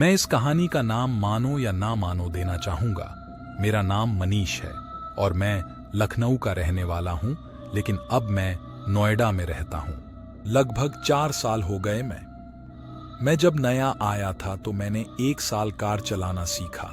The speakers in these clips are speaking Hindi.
मैं इस कहानी का नाम मानो या ना मानो देना चाहूंगा। मेरा नाम मनीष है और मैं लखनऊ का रहने वाला हूं, लेकिन अब मैं नोएडा में रहता हूं। लगभग 4 साल हो गए। मैं जब नया आया था तो मैंने 1 साल कार चलाना सीखा।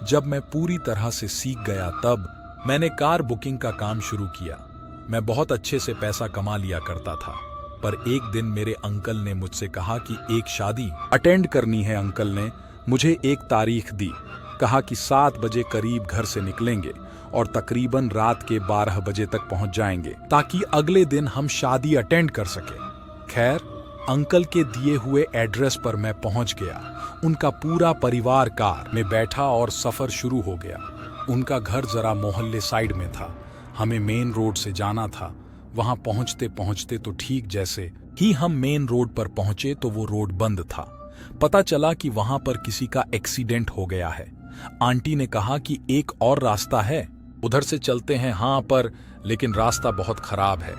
जब मैं पूरी तरह से सीख गया तब मैंने कार बुकिंग का काम शुरू किया। मैं बहुत अच्छे से पैसा कमा लिया करता था, पर एक दिन मेरे अंकल ने मुझसे कहा कि एक शादी अटेंड करनी है। अंकल ने मुझे एक तारीख दी, कहा कि 7 बजे करीब घर से निकलेंगे और तकरीबन रात के 12 बजे तक पहुंच जाएंगे, ताकि अगले दिन हम शादी अटेंड कर सके। खैर, अंकल के दिए हुए एड्रेस पर मैं पहुंच गया। उनका पूरा परिवार कार में बैठा और सफर शुरू हो गया। उनका घर जरा मोहल्ले साइड में था, हमें मेन रोड से जाना था। वहां पहुंचते पहुंचते तो ठीक जैसे ही हम मेन रोड पर पहुंचे तो वो रोड बंद था। पता चला कि वहां पर किसी का एक्सीडेंट हो गया है। आंटी ने कहा कि एक और रास्ता है, उधर से चलते हैं। हाँ, पर लेकिन रास्ता बहुत खराब है।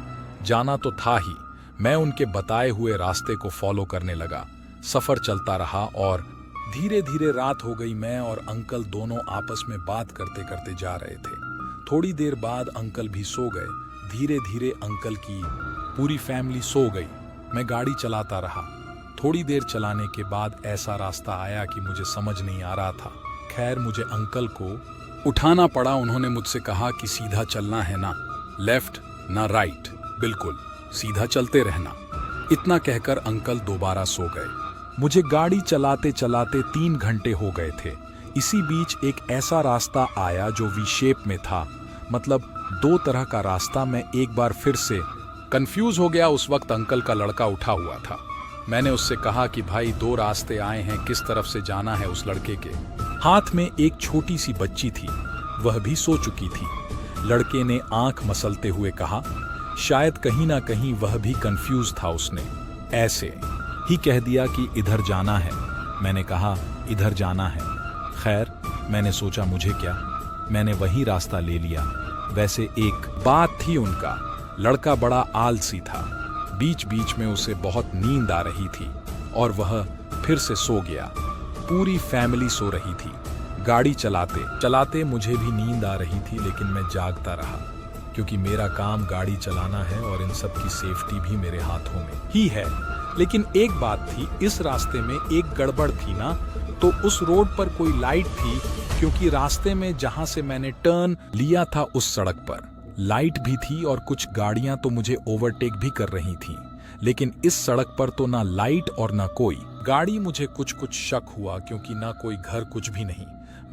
जाना तो था ही। मैं उनके बताए हुए रास्ते को फॉलो करने लगा। सफर चलता रहा और धीरे धीरे रात हो गई। मैं और अंकल दोनों आपस में बात करते करते जा रहे थे। थोड़ी देर बाद अंकल भी सो गए। धीरे धीरे अंकल की पूरी फैमिली सो गई। मैं गाड़ी चलाता रहा। थोड़ी देर चलाने के बाद ऐसा रास्ता आया कि मुझे समझ नहीं आ रहा था। खैर, मुझे अंकल को उठाना पड़ा। उन्होंने मुझसे कहा कि सीधा चलना है, ना लेफ्ट ना राइट, बिल्कुल सीधा चलते रहना। इतना कहकर अंकल दोबारा सो गए। मुझे गाड़ी चलाते चलाते 3 घंटे हो गए थे। इसी बीच एक ऐसा रास्ता आया जो वी शेप में था, मतलब 2 तरह का रास्ता। मैं एक बार फिर से कंफ्यूज हो गया। उस वक्त अंकल का लड़का उठा हुआ था। मैंने उससे कहा कि भाई, 2 रास्ते आए हैं, किस तरफ से जाना है। उस लड़के के हाथ में एक छोटी सी बच्ची थी, वह भी सो चुकी थी। लड़के ने आंख मसलते हुए कहा, शायद कहीं ना कहीं वह भी कंफ्यूज था। उसने ऐसे ही कह दिया कि इधर जाना है। मैंने कहा इधर जाना है। खैर, मैंने सोचा मुझे क्या, मैंने वही रास्ता ले लिया। वैसे एक बात थी, उनका लड़का बड़ा आलसी था। बीच बीच में उसे बहुत नींद आ रही थी और वह फिर से सो गया। पूरी फैमिली सो रही थी। गाड़ी चलाते चलाते मुझे भी नींद आ रही थी, लेकिन मैं जागता रहा, क्योंकि मेरा काम गाड़ी चलाना है और इन सब की सेफ्टी भी मेरे हाथों में ही है। लेकिन एक बात थी, इस रास्ते में एक गड़बड़ थी ना, तो उस रोड पर कोई लाइट थी, क्योंकि रास्ते में जहां से मैंने टर्न लिया था उस सड़क पर लाइट भी थी और कुछ गाड़ियां तो मुझे ओवरटेक भी कर रही थीं। लेकिन इस सड़क पर तो ना लाइट और ना कोई गाड़ी। मुझे कुछ कुछ शक हुआ, क्योंकि ना कोई घर, कुछ भी नहीं,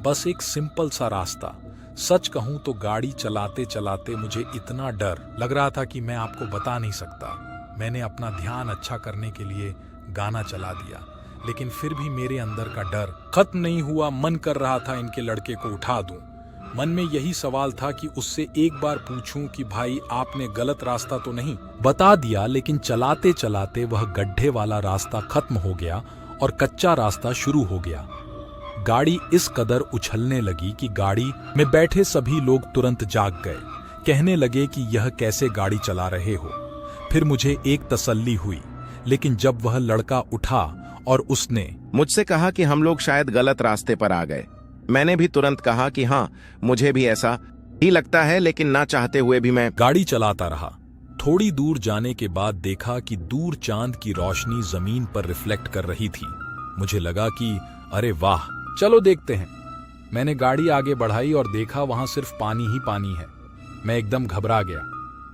बस एक सिंपल सा रास्ता। सच कहूं तो गाड़ी चलाते चलाते मुझे इतना डर लग रहा था कि मैं आपको बता नहीं सकता। मैंने अपना ध्यान अच्छा करने के लिए गाना चला दिया, लेकिन फिर भी मेरे अंदर का डर खत्म नहीं हुआ। मन कर रहा था इनके लड़के को उठा दूं। मन में यही सवाल था कि उससे एक बार पूछूं कि भाई, आपने गलत रास्ता तो नहीं बता दिया। लेकिन चलाते चलाते वह गड्ढे वाला रास्ता खत्म हो गया और कच्चा रास्ता शुरू हो गया। गाड़ी इस कदर उछलने लगी कि गाड़ी में बैठे सभी लोग तुरंत जाग गए। कहने लगे कि यह कैसे गाड़ी चला रहे हो। फिर मुझे एक तसल्ली हुई, लेकिन जब वह लड़का उठा और उसने मुझसे कहा कि हम लोग शायद गलत रास्ते पर आ गए, मैंने भी तुरंत कहा कि हाँ, मुझे भी ऐसा ही लगता है, लेकिन ना चाहते हुए भी मैं गाड़ी चलाता रहा। थोड़ी दूर जाने के बाद देखा कि दूर चांद की रोशनी जमीन पर रिफ्लेक्ट कर रही थी। मुझे लगा कि अरे वाह, चलो देखते हैं। मैंने गाड़ी आगे बढ़ाई और देखा वहां सिर्फ पानी ही पानी है। मैं एकदम घबरा गया।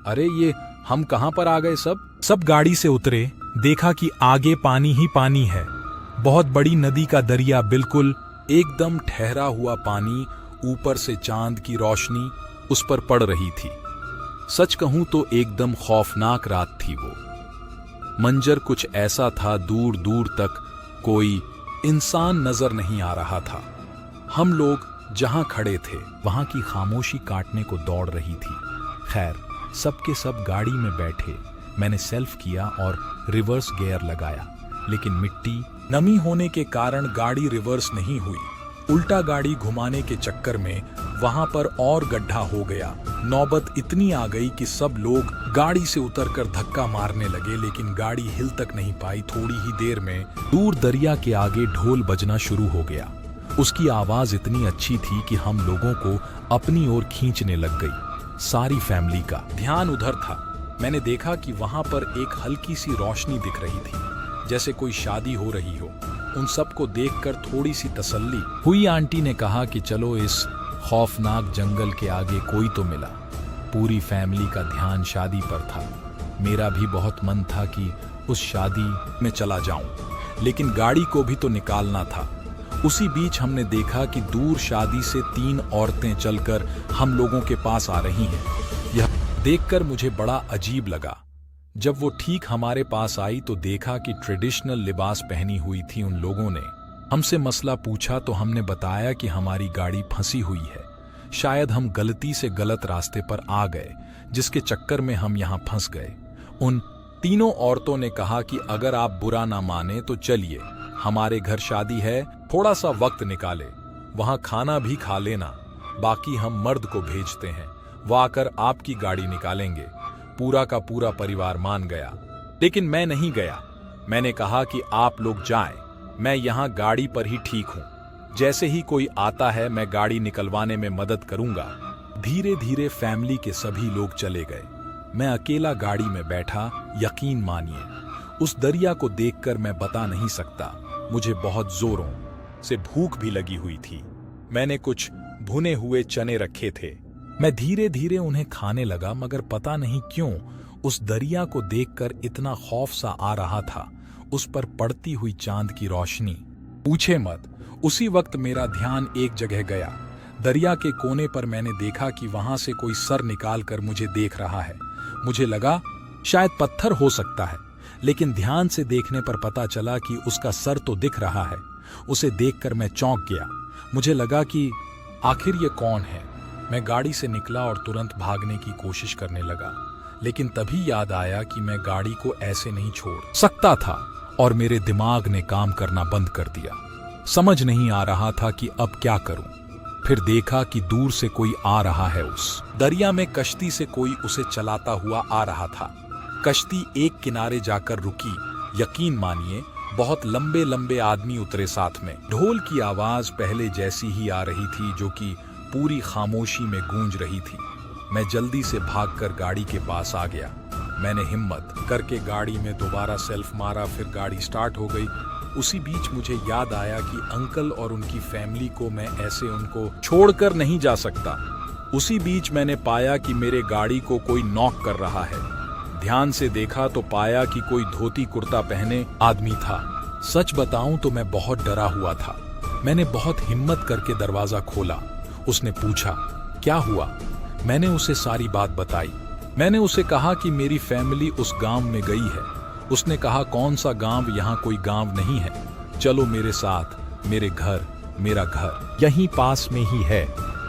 अरे, ये हम कहां पर आ गए। सब गाड़ी से उतरे, देखा कि आगे पानी ही पानी है। बहुत बड़ी नदी का दरिया, बिल्कुल एकदम ठहरा हुआ पानी, ऊपर से चांद की रोशनी उस पर पड़ रही थी। सच कहूं तो एकदम खौफनाक रात थी वो। मंजर कुछ ऐसा था, दूर दूर तक कोई इंसान नजर नहीं आ रहा था। हम लोग जहां खड़े थे वहां की खामोशी काटने को दौड़ रही थी। खैर, सबके सब गाड़ी में बैठे। मैंने सेल्फ किया और रिवर्स गियर लगाया, लेकिन मिट्टी नमी होने के कारण गाड़ी रिवर्स नहीं हुई। उल्टा गाड़ी घुमाने के चक्कर में वहां पर और गड्ढा हो गया। नौबत इतनी आ गई कि सब लोग गाड़ी से उतरकर धक्का मारने लगे, लेकिन गाड़ी हिल तक नहीं पाई। थोड़ी ही देर में दूर दरिया के आगे ढोल बजना शुरू हो गया। उसकी आवाज इतनी अच्छी थी कि हम लोगों को अपनी ओर खींचने लग गई। सारी फैमिली का ध्यान उधर था। मैंने देखा कि वहां पर एक हल्की सी रोशनी दिख रही थी, जैसे कोई शादी हो रही हो। उन सबको देखकर थोड़ी सी तसल्ली हुई। आंटी ने कहा कि चलो, इस खौफनाक जंगल के आगे कोई तो मिला। पूरी फैमिली का ध्यान शादी पर था। मेरा भी बहुत मन था कि उस शादी में चला जाऊं, लेकिन गाड़ी को भी तो निकालना था। उसी बीच हमने देखा कि दूर शादी से 3 औरतें चलकर हम लोगों के पास आ रही हैं। यह देखकर मुझे बड़ा अजीब लगा। जब वो ठीक हमारे पास आई तो देखा कि ट्रेडिशनल लिबास पहनी हुई थी उन लोगों ने। हमसे मसला पूछा तो हमने बताया कि हमारी गाड़ी फंसी हुई है। शायद हम गलती से गलत रास्ते पर आ गए, जिसके चक्कर में हम यहाँ फंस गए। उन तीनों औरतों ने कहा कि अगर आप बुरा ना माने तो चलिए, हमारे घर शादी है, थोड़ा सा वक्त निकाले, वहां खाना भी खा लेना, बाकी हम मर्द को भेजते हैं, वो आकर आपकी गाड़ी निकालेंगे। पूरा का पूरा परिवार मान गया, लेकिन मैं नहीं गया। मैंने कहा कि आप लोग जाएं, मैं यहाँ गाड़ी पर ही ठीक हूँ। जैसे ही कोई आता है मैं गाड़ी निकलवाने में मदद करूंगा। धीरे धीरे फैमिली के सभी लोग चले गए। मैं अकेला गाड़ी में बैठा। यकीन मानिए, उस दरिया को देखकर मैं बता नहीं सकता, मुझे बहुत जोरों से भूख भी लगी हुई थी। मैंने कुछ भुने हुए चने रखे थे। मैं धीरे धीरे उन्हें खाने लगा, मगर पता नहीं क्यों उस दरिया को देखकर इतना खौफ सा आ रहा था। उस पर पड़ती हुई चांद की रोशनी, पूछे मत। उसी वक्त मेरा ध्यान एक जगह गया। दरिया के कोने पर मैंने देखा कि वहां से कोई सर निकालकर मुझे देख रहा है। मुझे लगा शायद पत्थर हो सकता है, लेकिन ध्यान से देखने पर पता चला कि उसका सर तो दिख रहा है। उसे देखकर मैं चौंक गया। मुझे लगा कि आखिर ये कौन है। मैं गाड़ी से निकला और तुरंत भागने की कोशिश करने लगा, लेकिन तभी याद आया कि मैं गाड़ी को ऐसे नहीं छोड़ सकता था और मेरे दिमाग ने काम करना बंद कर दिया। समझ नहीं आ रहा था कि अब क्या करूं। फिर देखा कि दूर से कोई आ रहा है। उस दरिया में कश्ती से कोई उसे चलाता हुआ आ रहा था। कश्ती एक किनारे जाकर रुकी। यकीन मानिए, बहुत लंबे लंबे आदमी उतरे साथ में। ढोल की आवाज पहले जैसी ही आ रही थी, जो कि पूरी खामोशी में गूंज रही थी। मैं जल्दी से भागकर गाड़ी के पास आ गया। मैंने हिम्मत करके गाड़ी में दोबारा सेल्फ मारा, फिर गाड़ी स्टार्ट हो गई। उसी बीच मुझे याद आया कि अंकल और उनकी फैमिली को मैं ऐसे उनको छोड़कर नहीं जा सकता। उसी बीच मैंने पाया कि मेरे गाड़ी को कोई नॉक कर रहा है। ध्यान से देखा तो पाया कि कोई धोती कुर्ता पहने आदमी था। सच बताऊं तो मैं बहुत डरा हुआ था। मैंने बहुत हिम्मत करके दरवाजा खोला। उसने पूछा, क्या हुआ? मैंने उसे सारी बात बताई। मैंने उसे कहा कि मेरी फैमिली उस गांव में गई है। उसने कहा, कौन सा गांव? यहाँ कोई गांव नहीं है, चलो मेरे साथ। मेरे घर, मेरा घर यहीं पास में ही है।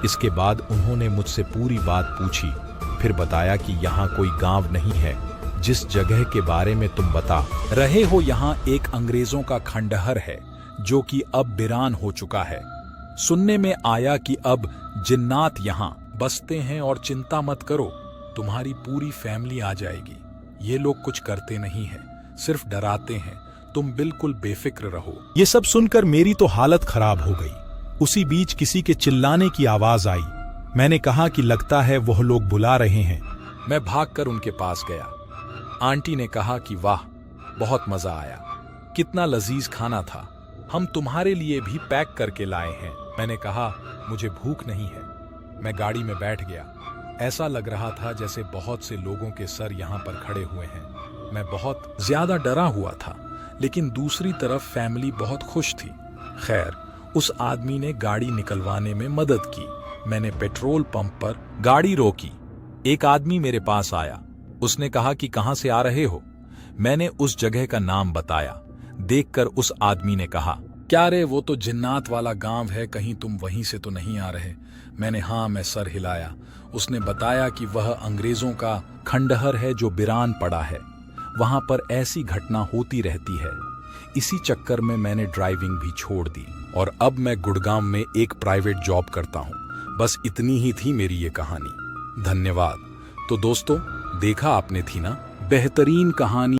इसके बाद उन्होंने मुझसे पूरी बात पूछी। फिर बताया कि यहाँ कोई गांव नहीं है। जिस जगह के बारे में तुम बता रहे हो, यहाँ एक अंग्रेजों का खंडहर है, जो कि अब वीरान हो चुका है। सुनने में आया कि अब जिन्नात यहाँ बसते हैं, और चिंता मत करो, तुम्हारी पूरी फैमिली आ जाएगी। ये लोग कुछ करते नहीं हैं, सिर्फ डराते हैं। तुम बिल्कुल बेफिक्र रहो। ये सब सुनकर मेरी तो हालत खराब हो गई। उसी बीच किसी के चिल्लाने की आवाज आई। मैंने कहा कि लगता है वह लोग बुला रहे हैं। मैं भागकर उनके पास गया। आंटी ने कहा कि वाह, बहुत मजा आया, कितना लजीज खाना था, हम तुम्हारे लिए भी पैक करके लाए हैं। मैंने कहा, मुझे भूख नहीं है। मैं गाड़ी में बैठ गया। ऐसा लग रहा था जैसे बहुत से लोगों के सर यहाँ पर खड़े हुए हैं। मैं बहुत ज्यादा डरा हुआ था, लेकिन दूसरी तरफ फैमिली बहुत खुश थी। खैर, उस आदमी ने गाड़ी निकलवाने में मदद की। मैंने पेट्रोल पंप पर गाड़ी रोकी। एक आदमी मेरे पास आया। उसने कहा कि कहां से आ रहे हो? मैंने उस जगह का नाम बताया। देखकर उस आदमी ने कहा, क्या रे, वो तो जिन्नात वाला गांव है, कहीं तुम वहीं से तो नहीं आ रहे? मैंने हाँ मैं सर हिलाया। उसने बताया कि वह अंग्रेजों का खंडहर है जो वीरान पड़ा है। वहां पर ऐसी घटना होती रहती है। इसी चक्कर में मैंने ड्राइविंग भी छोड़ दी और अब मैं गुड़गांव में एक प्राइवेट जॉब करता हूं। बस इतनी ही थी मेरी ये कहानी। धन्यवाद। तो दोस्तों, देखा आपने थी ना, बेहतरीन कहानी।